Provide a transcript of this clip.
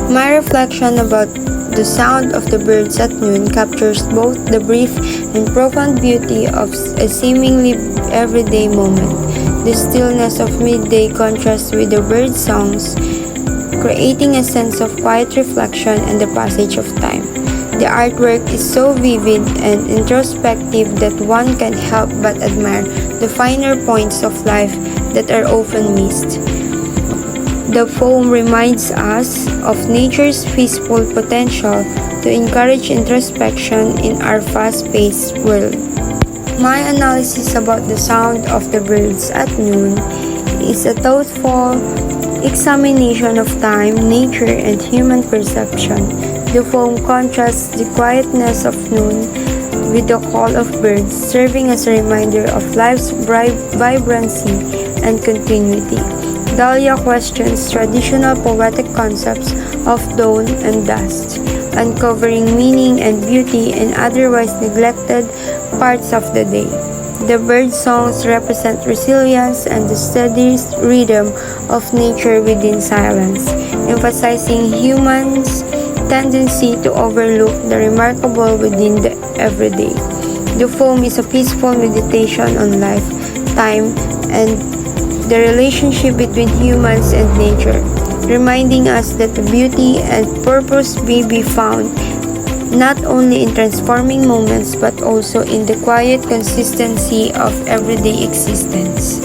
My reflection about the sound of the birds at noon captures both the brief and profound beauty of a seemingly everyday moment. The stillness of midday contrasts with the bird songs, creating a sense of quiet reflection and the passage of time. The artwork is so vivid and introspective that one can't help but admire the finer points of life that are often missed. The poem reminds us of nature's peaceful potential to encourage introspection in our fast-paced world. My analysis about the sound of the birds at noon is a thoughtful examination of time, nature, and human perception. The poem contrasts the quietness of noon with the call of birds, serving as a reminder of life's vibrancy and continuity. Dahlia questions traditional poetic concepts of dawn and dusk, uncovering meaning and beauty in otherwise neglected parts of the day. The bird songs represent resilience and the steady rhythm of nature within silence, emphasizing humans' tendency to overlook the remarkable within the everyday. The poem is a peaceful meditation on life, time, and the relationship between humans and nature, reminding us that the beauty and purpose may be found not only in transforming moments but also in the quiet consistency of everyday existence.